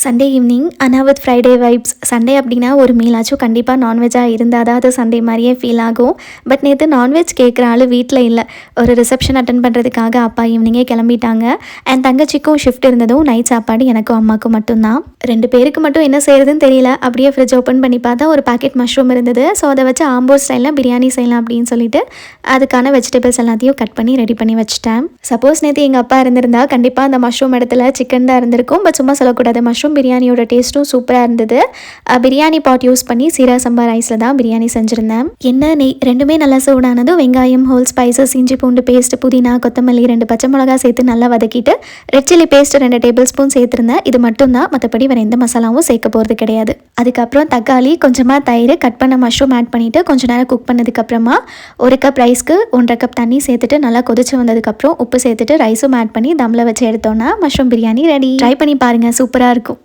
Sunday evening ஆனால் with Friday vibes. Sunday அப்படின்னா ஒரு மீலாச்சும் கண்டிப்பாக நான்வெஜ்ஜாக இருந்தால் தான் அது சண்டே மாதிரியே ஃபீல் ஆகும். பட் நேற்று நான்வெஜ் கேட்குற ஆள் வீட்டில் இல்லை. ஒரு ரிசப்ஷன் அட்டன் பண்ணுறதுக்காக அப்பா ஈவினிங்கே கிளம்பிட்டாங்க. அண்ட் தங்கச்சிக்கும் ஷிஃப்ட் இருந்ததும் நைட் சாப்பாடு எனக்கும் அம்மாவுக்கும் மட்டும்தான். 2 பேருக்கு மட்டும் என்ன செய்கிறதுன்னு தெரியல. அப்படியே ஃப்ரிட்ஜ் ஓப்பன் பண்ணி பார்த்தா ஒரு பேக்கெட் மஷ்ரூம் இருந்தது. ஸோ அதை வச்சு ஆம்பூர் ஸ்டைலில் பிரியாணி செய்யலாம் அப்படின்னு சொல்லிட்டு அதுக்கான வெஜிடபிள்ஸ் எல்லாத்தையும் கட் பண்ணி ரெடி பண்ணி வச்சுட்டேன். சப்போஸ் நேற்று எங்கள் அப்பா இருந்திருந்தா கண்டிப்பாக அந்த மஷ்ரூம் இடத்துல சிக்கன் தான் இருந்திருக்கும். பட் சும்மா சொல்லக்கூடாது, மஷ்ரூம் பிரியாணியோட டேஸ்ட்டும் சூப்பராக இருந்தது. பிரியாணி பாட் யூஸ் பண்ணி சீரா சம்பா ரைஸில் தான் பிரியாணி செஞ்சுருந்தேன். எண்ணெய் நெய் ரெண்டுமே நல்லா சூடானதும் வெங்காயம், ஹோல் ஸ்பைசஸ், இஞ்சி பூண்டு பேஸ்ட், புதினா, கொத்தமல்லி, 2 பச்சை மிளகா சேர்த்து நல்லா வதக்கிட்டு red chilli paste 2 tablespoon சேர்த்துருந்தேன். இது மட்டும்தான், மற்றபடி வேறு எந்த மசாலாவும் சேர்க்க போகிறது கிடையாது. அதுக்கப்புறம் தக்காளி, கொஞ்சமாக தயிர், கட் பண்ண மஷ்ரூம் ஆட் பண்ணிவிட்டு கொஞ்சம் நேரம் குக் பண்ணதுக்கப்புறமா 1 கப் ரைஸ்க்கு 1.5 கப் தண்ணி சேர்த்துட்டு நல்லா கொதிச்சு வந்ததுக்கப்புறம் உப்பு சேர்த்துட்டு ரைஸும் ஆட் பண்ணி தம்மில் வச்சு எடுத்தோன்னா மஷ்ரூம் பிரியாணி ரெடி. ட்ரை பண்ணி பாருங்கள், சூப்பராக இருக்கும்.